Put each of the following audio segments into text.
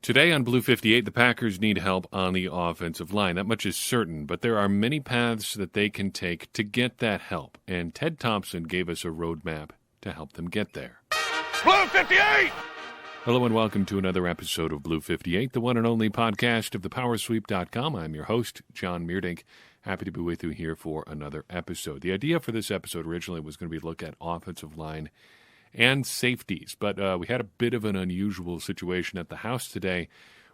Today on Blue 58, the Packers need help on the offensive line. That much is certain, but there are many paths that they can take to get that help, and Ted Thompson gave us a roadmap to help them get there. Blue 58! Hello and welcome to another episode of Blue 58, the one and only podcast of thepowersweep.com. I'm your host, John Meerdink. Happy to be with you here for another episode. The idea for this episode originally was going to be to look at offensive line and safeties, but we had a bit of an unusual situation at the house today,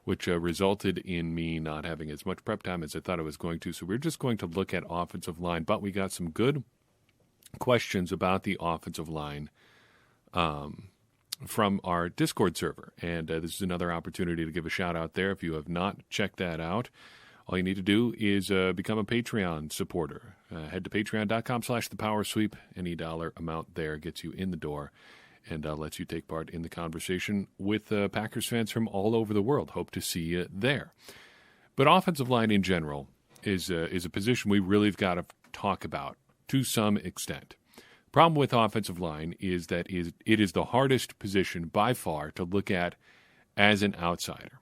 which resulted in me not having as much prep time as I thought I was going to. So we're just going to look at offensive line, but we got some good questions about the offensive line from our Discord server, and this is another opportunity to give a shout out there. If you have not checked that out, all you need to do is become a Patreon supporter. Head to patreon.com/thepowersweep. Any dollar amount there gets you in the door and lets you take part in the conversation with Packers fans from all over the world. Hope to see you there. But offensive line in general is a position we really have got to talk about to some extent. The problem with offensive line is that it is the hardest position by far to look at as an outsider.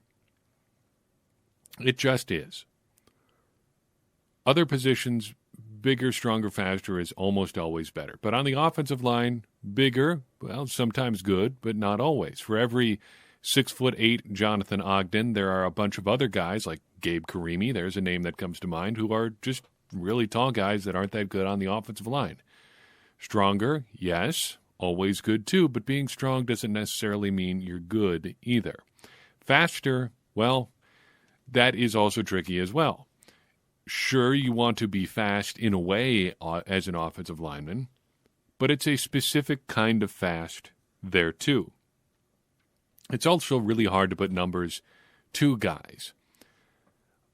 It just is. Other positions, bigger, stronger, faster is almost always better. But on the offensive line, bigger, well, sometimes good, but not always. For every 6'8" Jonathan Ogden, there are a bunch of other guys like Gabe Karimi, there's a name that comes to mind, who are just really tall guys that aren't that good on the offensive line. Stronger, yes, always good too, but being strong doesn't necessarily mean you're good either. Faster, well, that is also tricky as well. Sure, you want to be fast in a way as an offensive lineman, but it's a specific kind of fast there too. It's also really hard to put numbers to guys.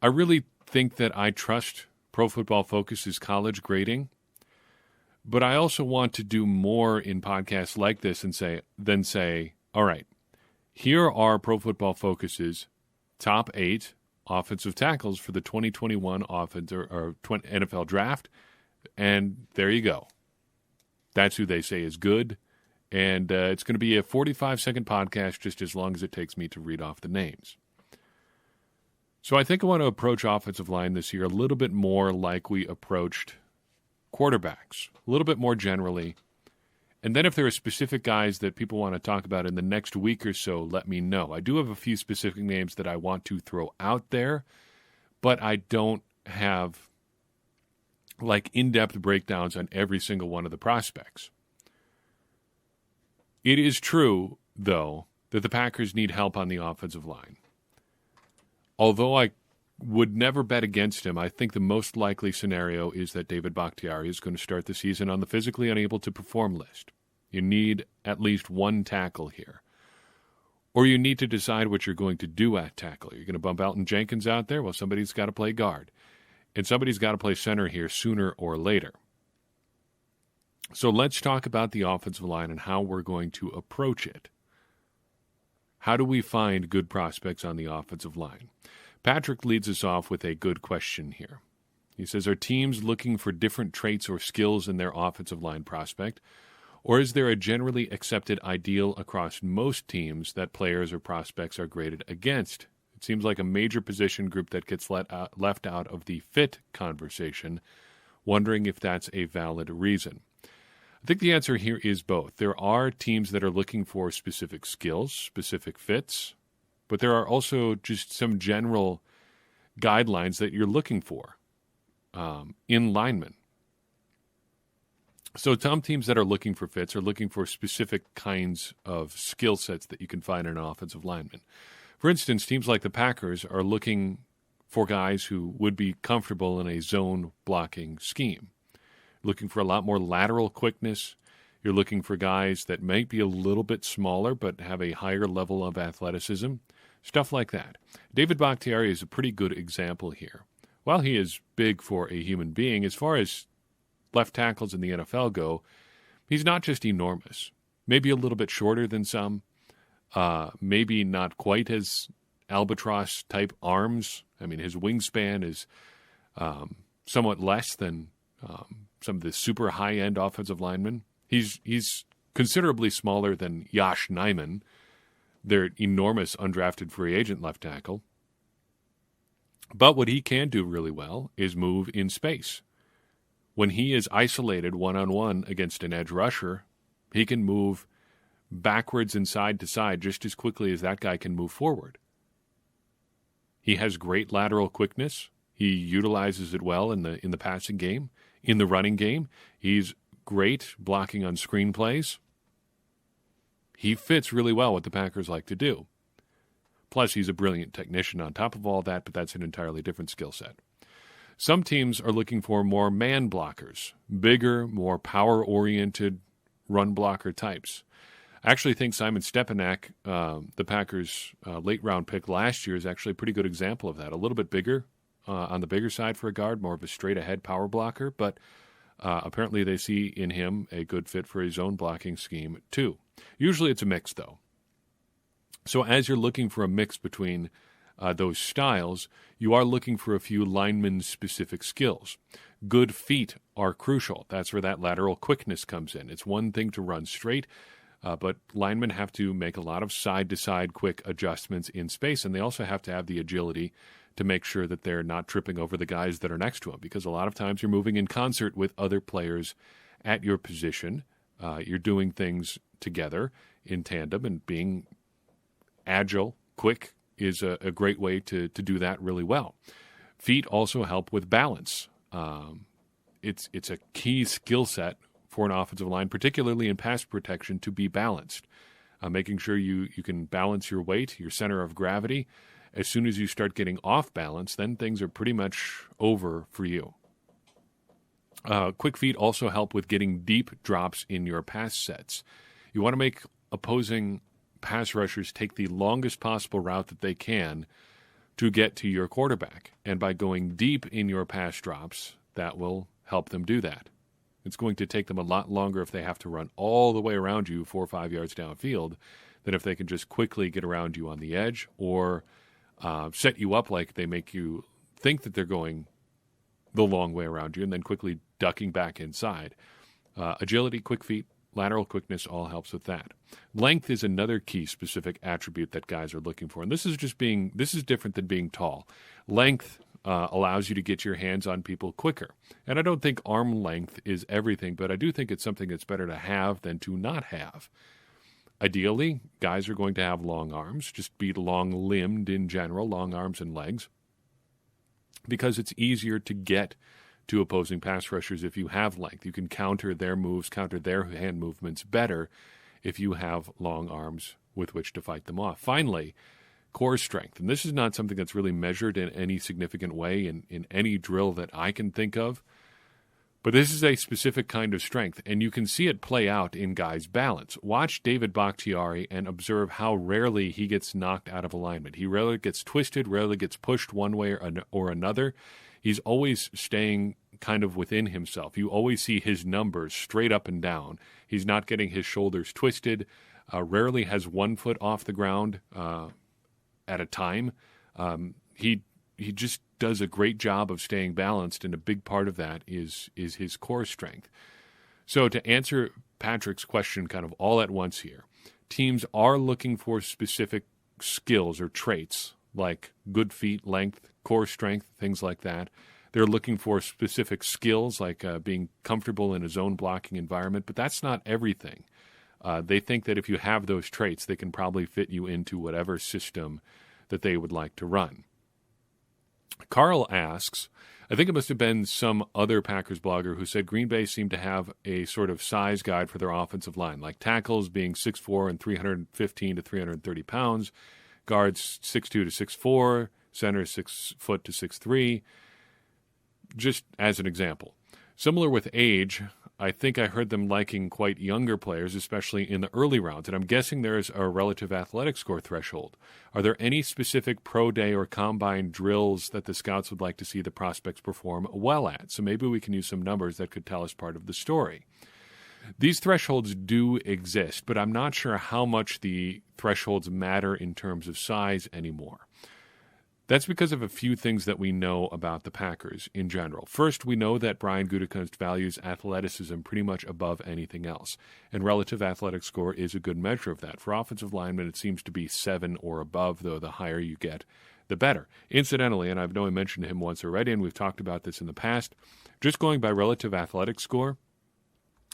I really think that I trust Pro Football Focus's college grading, but I also want to do more in podcasts like this and say, all right, here are Pro Football Focus's top 8 offensive tackles for the 2021 NFL draft, and there you go. That's who they say is good, and it's going to be a 45-second podcast just as long as it takes me to read off the names. So I think I want to approach offensive line this year a little bit more like we approached quarterbacks, a little bit more generally. And then if there are specific guys that people want to talk about in the next week or so, let me know. I do have a few specific names that I want to throw out there, but I don't have like in-depth breakdowns on every single one of the prospects. It is true, though, that the Packers need help on the offensive line. Although I would never bet against him, I think the most likely scenario is that David Bakhtiari is going to start the season on the physically unable to perform list. You need at least one tackle here. Or you need to decide what you're going to do at tackle. You're going to bump Elton Jenkins out there? Well, somebody's got to play guard. And somebody's got to play center here sooner or later. So let's talk about the offensive line and how we're going to approach it. How do we find good prospects on the offensive line? Patrick leads us off with a good question here. He says, are teams looking for different traits or skills in their offensive line prospect? Or is there a generally accepted ideal across most teams that players or prospects are graded against? It seems like a major position group that gets left out of the fit conversation, wondering if that's a valid reason. I think the answer here is both. There are teams that are looking for specific skills, specific fits, but there are also just some general guidelines that you're looking for in linemen. So some teams that are looking for fits are looking for specific kinds of skill sets that you can find in an offensive lineman. For instance, teams like the Packers are looking for guys who would be comfortable in a zone blocking scheme. Looking for a lot more lateral quickness. You're looking for guys that might be a little bit smaller but have a higher level of athleticism. Stuff like that. David Bakhtiari is a pretty good example here. While he is big for a human being, as far as left tackles in the NFL go, he's not just enormous. Maybe a little bit shorter than some. Maybe not quite as albatross-type arms. I mean, his wingspan is somewhat less than some of the super high-end offensive linemen. He's considerably smaller than Yosh Nijman, their enormous undrafted free agent left tackle. But what he can do really well is move in space. When he is isolated one-on-one against an edge rusher, he can move backwards and side to side just as quickly as that guy can move forward. He has great lateral quickness. He utilizes it well in the passing game. In the running game, he's great blocking on screen plays. He fits really well what the Packers like to do. Plus, he's a brilliant technician on top of all that, but that's an entirely different skill set. Some teams are looking for more man blockers, bigger, more power-oriented run blocker types. I actually think Simon Stepanek, the Packers' late-round pick last year, is actually a pretty good example of that. A little bit bigger, on the bigger side for a guard, more of a straight-ahead power blocker, but apparently they see in him a good fit for his own blocking scheme, too. Usually it's a mix, though. So as you're looking for a mix between those styles, you are looking for a few lineman-specific skills. Good feet are crucial. That's where that lateral quickness comes in. It's one thing to run straight, but linemen have to make a lot of side-to-side quick adjustments in space, and they also have to have the agility to make sure that they're not tripping over the guys that are next to them, because a lot of times you're moving in concert with other players at your position. You're doing things together in tandem, and being agile, quick, is a great way to do that really well. Feet also help with balance. It's a key skill set for an offensive line, particularly in pass protection, to be balanced. Making sure you can balance your weight, your center of gravity. As soon as you start getting off balance, then things are pretty much over for you. Quick feet also help with getting deep drops in your pass sets. You want to make opposing pass rushers take the longest possible route that they can to get to your quarterback. And by going deep in your pass drops, that will help them do that. It's going to take them a lot longer if they have to run all the way around you 4 or 5 yards downfield than if they can just quickly get around you on the edge or set you up like they make you think that they're going the long way around you and then quickly ducking back inside. Agility, quick feet, lateral quickness all helps with that. Length is another key specific attribute that guys are looking for. And this is different than being tall. Length allows you to get your hands on people quicker. And I don't think arm length is everything, but I do think it's something that's better to have than to not have. Ideally, guys are going to have long arms, just be long-limbed in general, long arms and legs, because it's easier to get to opposing pass rushers if you have length. You can counter their moves, counter their hand movements better if you have long arms with which to fight them off. Finally, core strength. And this is not something that's really measured in any significant way in any drill that I can think of. But this is a specific kind of strength, and you can see it play out in guys' balance. Watch David Bakhtiari and observe how rarely he gets knocked out of alignment. He rarely gets twisted, rarely gets pushed one way or another. He's always staying kind of within himself. You always see his numbers straight up and down. He's not getting his shoulders twisted, rarely has one foot off the ground at a time. He just does a great job of staying balanced, and a big part of that is his core strength. So to answer Patrick's question kind of all at once here, teams are looking for specific skills or traits like good feet, length, core strength, things like that. They're looking for specific skills like being comfortable in a zone blocking environment, but that's not everything. They think that if you have those traits, they can probably fit you into whatever system that they would like to run. Carl asks, I think it must have been some other Packers blogger who said Green Bay seemed to have a sort of size guide for their offensive line, like tackles being 6'4" and 315 to 330 pounds, guards 6'2" to 6'4", center 6 foot to 6'3", just as an example. Similar with age, I think I heard them liking quite younger players, especially in the early rounds, and I'm guessing there's a relative athletic score threshold. Are there any specific pro day or combine drills that the scouts would like to see the prospects perform well at? So maybe we can use some numbers that could tell us part of the story. These thresholds do exist, but I'm not sure how much the thresholds matter in terms of size anymore. That's because of a few things that we know about the Packers in general. First, we know that Brian Gutekunst values athleticism pretty much above anything else, and relative athletic score is a good measure of that. For offensive linemen, it seems to be 7 or above, though the higher you get, the better. Incidentally, and I've only mentioned him once already, and we've talked about this in the past, just going by relative athletic score,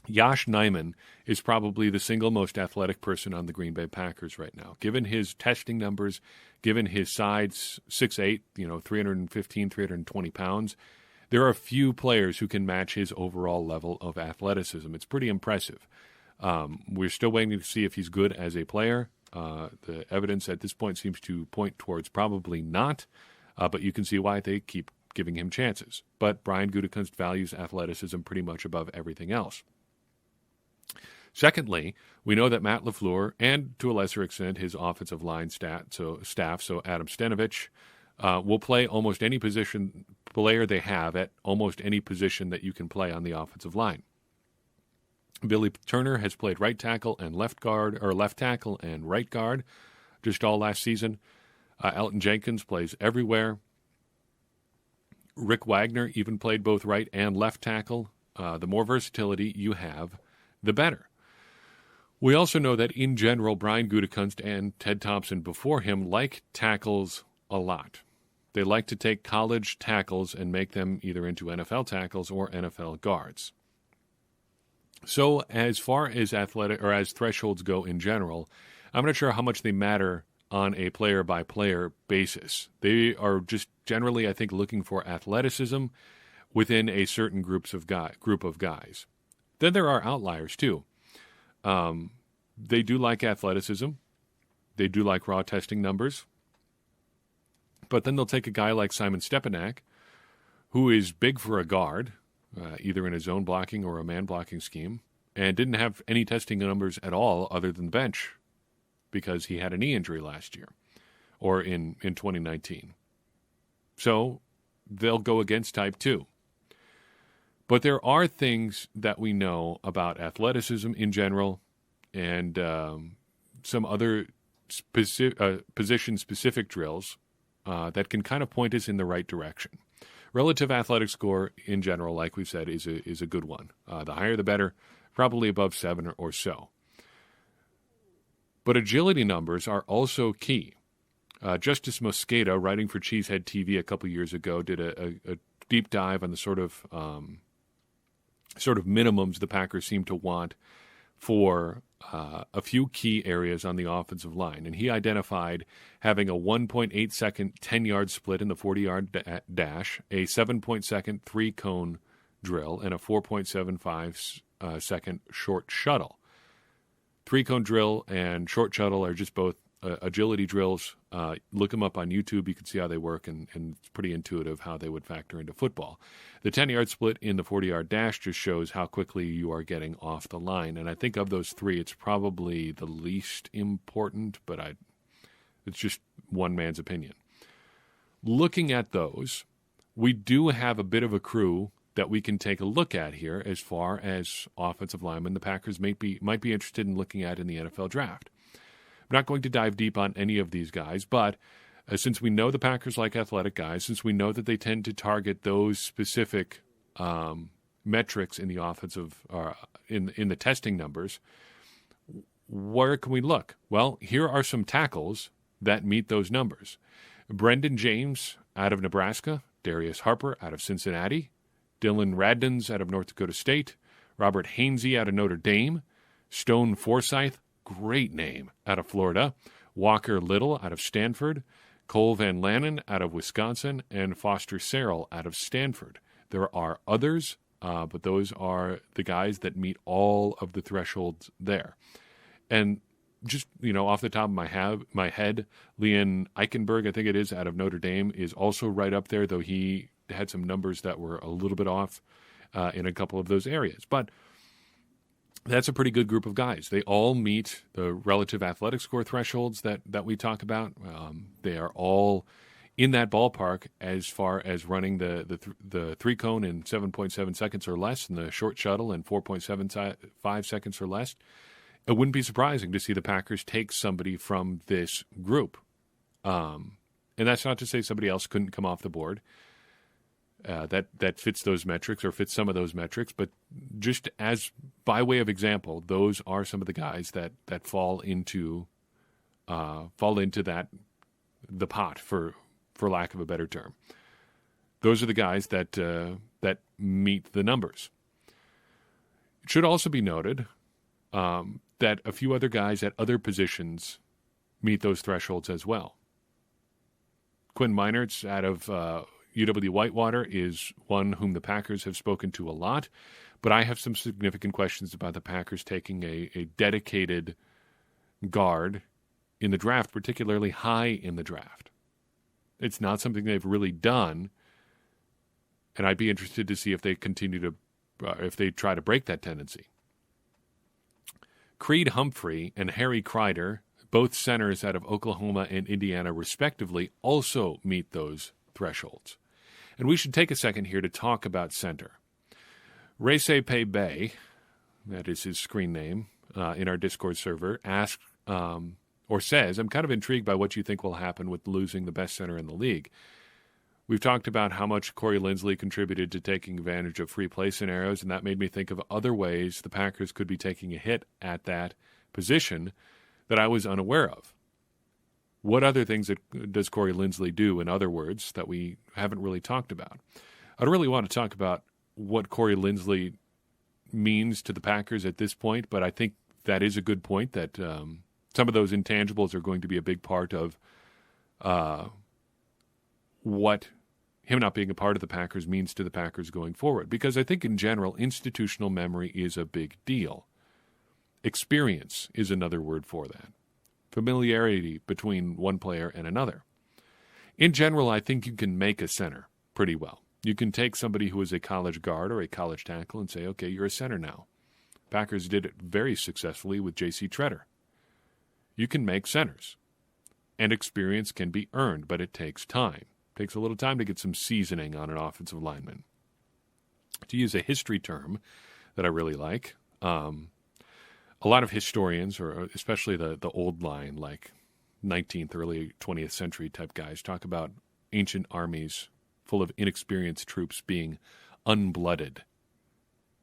Josh Nijman is probably the single most athletic person on the Green Bay Packers right now. Given his testing numbers, given his size, 6'8", 315, 320 pounds, there are few players who can match his overall level of athleticism. It's pretty impressive. We're still waiting to see if he's good as a player. The evidence at this point seems to point towards probably not, but you can see why they keep giving him chances. But Brian Gutekunst values athleticism pretty much above everything else. Secondly, we know that Matt LaFleur, and to a lesser extent his offensive line staff, so Adam Stenavich, will play almost any position player they have at almost any position that you can play on the offensive line. Billy Turner has played right tackle and left tackle and right guard just all last season. Elton Jenkins plays everywhere. Rick Wagner even played both right and left tackle. The more versatility you have, the better. We also know that in general, Brian Gutekunst and Ted Thompson before him like tackles a lot. They like to take college tackles and make them either into NFL tackles or NFL guards. So as far as athletic or as thresholds go in general, I'm not sure how much they matter on a player-by-player basis. They are just generally, I think, looking for athleticism within a certain group of guys. Then there are outliers, too. They do like athleticism. They do like raw testing numbers. But then they'll take a guy like Simon Stepanek, who is big for a guard, either in a zone blocking or a man blocking scheme, and didn't have any testing numbers at all other than bench because he had a knee injury last year or in 2019. So they'll go against type 2. But there are things that we know about athleticism in general and some other position-specific drills that can kind of point us in the right direction. Relative athletic score in general, like we said, is a good one. The higher the better, probably above 7 or so. But agility numbers are also key. Justice Mosqueda, writing for Cheesehead TV a couple years ago, did a deep dive on the sort of minimums the Packers seem to want for a few key areas on the offensive line. And he identified having a 1.8 second 10-yard split in the 40-yard dash, a 7.2 3-cone drill, and a 4.75 second short shuttle. 3-cone drill and short shuttle are just both agility drills. Look them up on YouTube. You can see how they work, and it's pretty intuitive how they would factor into football. The 10-yard split in the 40-yard dash just shows how quickly you are getting off the line. And I think of those three, it's probably the least important, but it's just one man's opinion. Looking at those, we do have a bit of a crew that we can take a look at here as far as offensive linemen the Packers might be interested in looking at in the NFL draft. I'm not going to dive deep on any of these guys, but since we know the Packers like athletic guys, since we know that they tend to target those specific metrics in the offensive, in the testing numbers, where can we look? Well, here are some tackles that meet those numbers. Brendan James out of Nebraska, Darius Harper out of Cincinnati, Dylan Radins out of North Dakota State, Robert Hainsey out of Notre Dame, Stone Forsythe, great name, out of Florida, Walker Little out of Stanford, Cole Van Lanen out of Wisconsin, and Foster Sarrell out of Stanford. There are others, but those are the guys that meet all of the thresholds there. And just, off the top of my head, Leon Eichenberg, I think it is, out of Notre Dame, is also right up there, though he had some numbers that were a little bit off in a couple of those areas. But that's a pretty good group of guys. They all meet the relative athletic score thresholds that we talk about. They are all in that ballpark as far as running the 3-cone in 7.7 seconds or less and the short shuttle in 4.75 seconds or less. It wouldn't be surprising to see the Packers take somebody from this group. And that's not to say somebody else couldn't come off the board that fits those metrics or fits some of those metrics. But just as by way of example, those are some of the guys that fall into that the pot, for lack of a better term. Those are the guys that meet the numbers. It should also be noted that a few other guys at other positions meet those thresholds as well. Quinn Meinertz out of UW-Whitewater is one whom the Packers have spoken to a lot, but I have some significant questions about the Packers taking a dedicated guard in the draft, particularly high in the draft. It's not something they've really done, and I'd be interested to see if they continue to, if they try to break that tendency. Creed Humphrey and Harry Kreider, both centers out of Oklahoma and Indiana respectively, also meet those thresholds. And we should take a second here to talk about center. Rece Bay, that is his screen name in our Discord server, asked or says, I'm kind of intrigued by what you think will happen with losing the best center in the league. We've talked about how much Corey Linsley contributed to taking advantage of free play scenarios, and that made me think of other ways the Packers could be taking a hit at that position that I was unaware of. What other things does Corey Linsley do, in other words, that we haven't really talked about? I don't really want to talk about what Corey Linsley means to the Packers at this point, but I think that is a good point, that some of those intangibles are going to be a big part of what him not being a part of the Packers means to the Packers going forward. Because I think in general, institutional memory is a big deal. Experience is another word for that. Familiarity between one player and another. In general, I think you can make a center pretty well. You can take somebody who is a college guard or a college tackle and say, okay, you're a center now. Packers did it very successfully with J.C. Tretter. You can make centers. And experience can be earned, but it takes time. It takes a little time to get some seasoning on an offensive lineman. To use a history term that I really like, a lot of historians, or especially the old line, like 19th, early 20th century type guys, talk about ancient armies full of inexperienced troops being unblooded.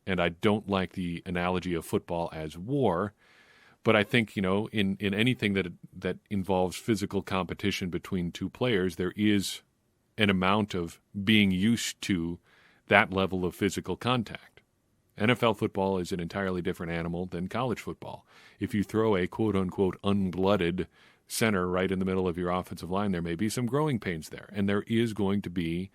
And I don't like the analogy of football as war, but I think, in anything that involves physical competition between two players, there is an amount of being used to that level of physical contact. NFL football is an entirely different animal than college football. If you throw a quote-unquote unblooded center right in the middle of your offensive line, there may be some growing pains there, and there is going to be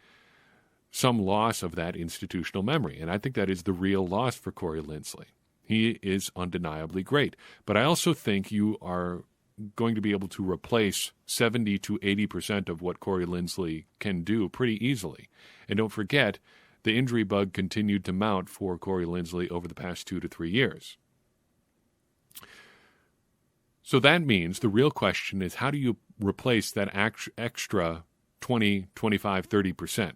some loss of that institutional memory, and I think that is the real loss for Corey Linsley. He is undeniably great, but I also think you are going to be able to replace 70 to 80% of what Corey Linsley can do pretty easily. And don't forget, the injury bug continued to mount for Corey Linsley over the past 2 to 3 years. So that means the real question is, how do you replace that extra 20, 25, 30%?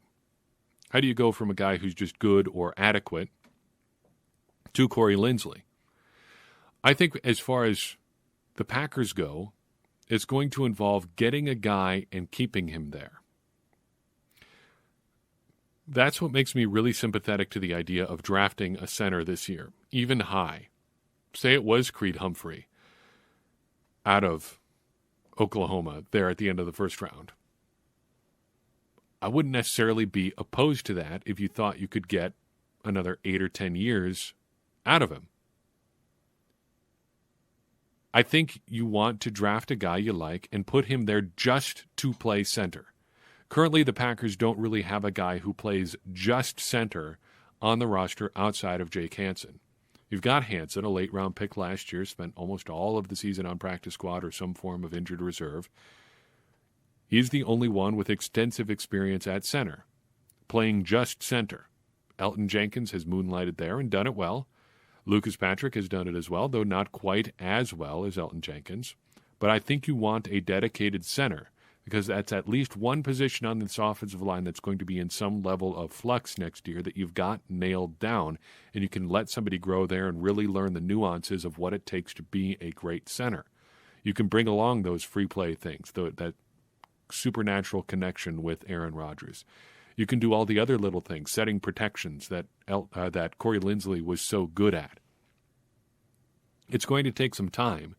How do you go from a guy who's just good or adequate to Corey Linsley? I think as far as the Packers go, it's going to involve getting a guy and keeping him there. That's what makes me really sympathetic to the idea of drafting a center this year, even high. Say it was Creed Humphrey out of Oklahoma there at the end of the first round. I wouldn't necessarily be opposed to that if you thought you could get another 8 or 10 years out of him. I think you want to draft a guy you like and put him there just to play center. Currently, the Packers don't really have a guy who plays just center on the roster outside of Jake Hansen. You've got Hansen, a late-round pick last year, spent almost all of the season on practice squad or some form of injured reserve. He's the only one with extensive experience at center, playing just center. Elton Jenkins has moonlighted there and done it well. Lucas Patrick has done it as well, though not quite as well as Elton Jenkins. But I think you want a dedicated center, because that's at least one position on this offensive line that's going to be in some level of flux next year that you've got nailed down, and you can let somebody grow there and really learn the nuances of what it takes to be a great center. You can bring along those free play things, that supernatural connection with Aaron Rodgers. You can do all the other little things, setting protections that Corey Linsley was so good at. It's going to take some time,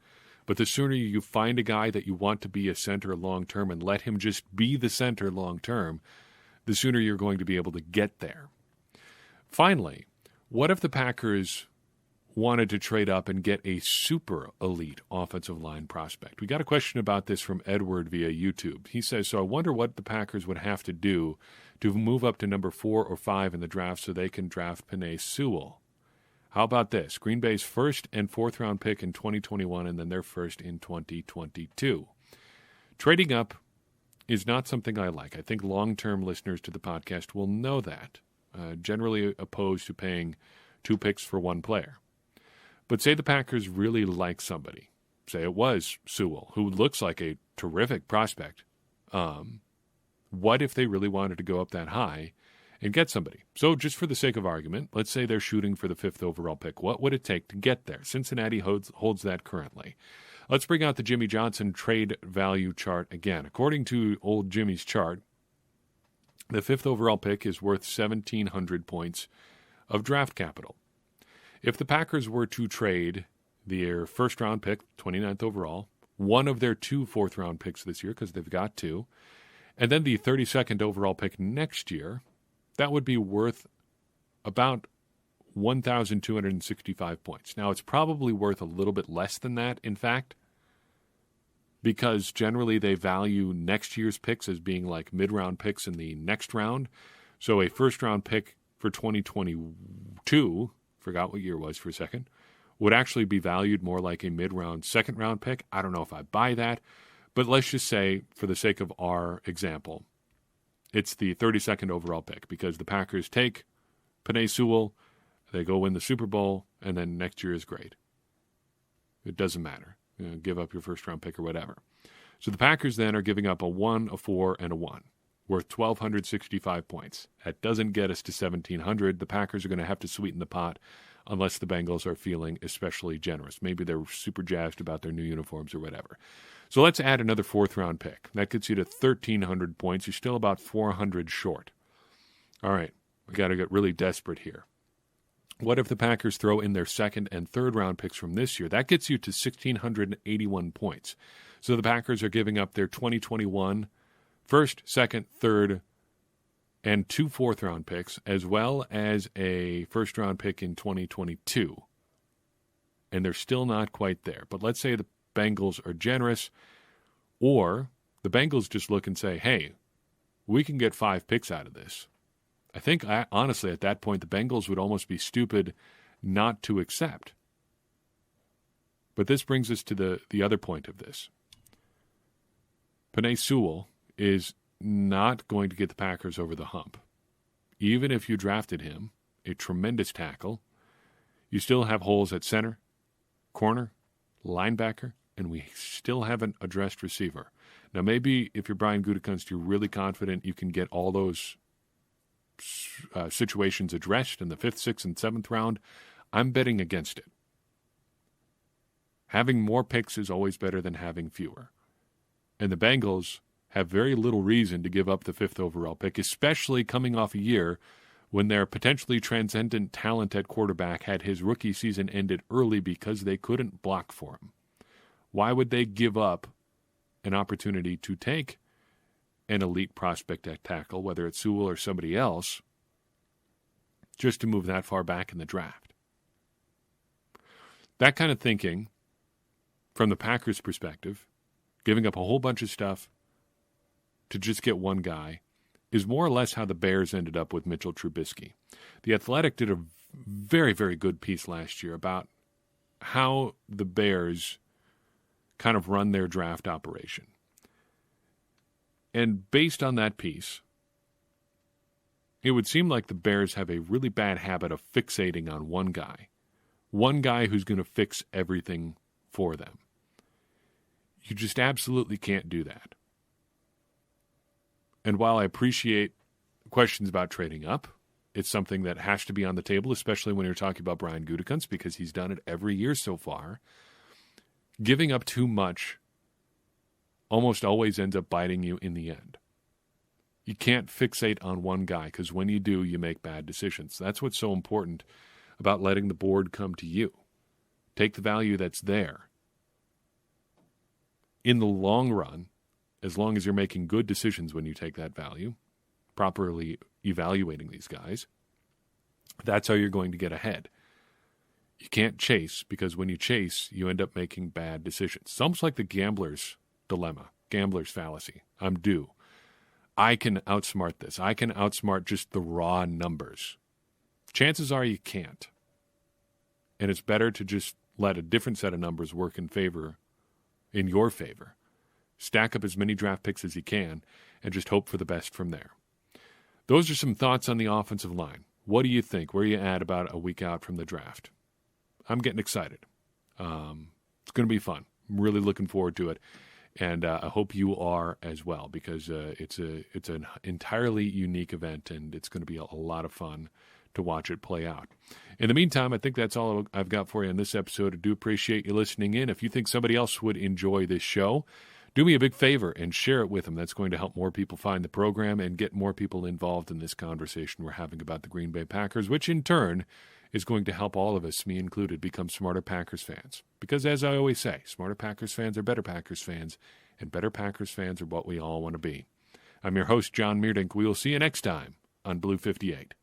but the sooner you find a guy that you want to be a center long-term and let him just be the center long-term, the sooner you're going to be able to get there. Finally, what if the Packers wanted to trade up and get a super elite offensive line prospect? We got a question about this from Edward via YouTube. He says, so I wonder what the Packers would have to do to move up to number 4 or 5 in the draft so they can draft Penei Sewell. How about this? Green Bay's first and fourth round pick in 2021 and then their first in 2022. Trading up is not something I like. I think long-term listeners to the podcast will know that. Generally opposed to paying 2 picks for 1 player. But say the Packers really like somebody. Say it was Sewell, who looks like a terrific prospect. What if they really wanted to go up that high and get somebody? So just for the sake of argument, let's say they're shooting for the 5th overall pick. What would it take to get there? Cincinnati holds that currently. Let's bring out the Jimmy Johnson trade value chart again. According to old Jimmy's chart, the 5th overall pick is worth 1,700 points of draft capital. If the Packers were to trade their first-round pick, 29th overall, one of their 2 fourth-round picks this year, because they've got 2, and then the 32nd overall pick next year, that would be worth about 1,265 points. Now, it's probably worth a little bit less than that, in fact, because generally they value next year's picks as being like mid-round picks in the next round. So a first-round pick for 2022, forgot what year it was for a second, would actually be valued more like a mid-round second-round pick. I don't know if I buy that, but let's just say, for the sake of our example, it's the 32nd overall pick because the Packers take Penei Sewell, they go win the Super Bowl, and then next year is great. It doesn't matter. Give up your first-round pick or whatever. So the Packers then are giving up a 1, a 4, and a 1, worth 1,265 points. That doesn't get us to 1,700. The Packers are going to have to sweeten the pot unless the Bengals are feeling especially generous. Maybe they're super jazzed about their new uniforms or whatever. So let's add another 4th-round pick. That gets you to 1,300 points. You're still about 400 short. All right, we got to get really desperate here. What if the Packers throw in their 2nd and 3rd-round picks from this year? That gets you to 1,681 points. So the Packers are giving up their 2021 1st, 2nd, 3rd, and 2 4th-round picks, as well as a 1st-round pick in 2022. And they're still not quite there. But let's say the Bengals are generous, or the Bengals just look and say, hey, we can get 5 picks out of this. I think, honestly, at that point, the Bengals would almost be stupid not to accept. But this brings us to the other point of this. Penei Sewell is not going to get the Packers over the hump. Even if you drafted him, a tremendous tackle, you still have holes at center, corner, linebacker, and we still haven't addressed receiver. Now, maybe if you're Brian Gutekunst, you're really confident you can get all those situations addressed in the 5th, 6th, and 7th round. I'm betting against it. Having more picks is always better than having fewer. And the Bengals have very little reason to give up the 5th overall pick, especially coming off a year when their potentially transcendent talent at quarterback had his rookie season ended early because they couldn't block for him. Why would they give up an opportunity to take an elite prospect at tackle, whether it's Sewell or somebody else, just to move that far back in the draft? That kind of thinking, from the Packers' perspective, giving up a whole bunch of stuff to just get one guy, is more or less how the Bears ended up with Mitchell Trubisky. The Athletic did a very, very good piece last year about how the Bears kind of run their draft operation. And based on that piece, it would seem like the Bears have a really bad habit of fixating on one guy who's going to fix everything for them. You just absolutely can't do that. And while I appreciate questions about trading up, it's something that has to be on the table, especially when you're talking about Brian Gutekunst, because he's done it every year so far. Giving up too much almost always ends up biting you in the end. You can't fixate on one guy, because when you do, you make bad decisions. That's what's so important about letting the board come to you. Take the value that's there. In the long run, as long as you're making good decisions when you take that value, properly evaluating these guys, that's how you're going to get ahead. You can't chase, because when you chase, you end up making bad decisions. It's almost like the gambler's dilemma, gambler's fallacy. I'm due. I can outsmart this. I can outsmart just the raw numbers. Chances are you can't. And it's better to just let a different set of numbers work in your favor. Stack up as many draft picks as you can and just hope for the best from there. Those are some thoughts on the offensive line. What do you think? Where are you at about a week out from the draft? I'm getting excited. It's going to be fun. I'm really looking forward to it. And I hope you are as well, because it's an entirely unique event, and it's going to be a lot of fun to watch it play out. In the meantime, I think that's all I've got for you in this episode. I do appreciate you listening in. If you think somebody else would enjoy this show, do me a big favor and share it with them. That's going to help more people find the program and get more people involved in this conversation we're having about the Green Bay Packers, which in turn is going to help all of us, me included, become smarter Packers fans. Because as I always say, smarter Packers fans are better Packers fans, and better Packers fans are what we all want to be. I'm your host, John Meerdink. We will see you next time on Blue 58.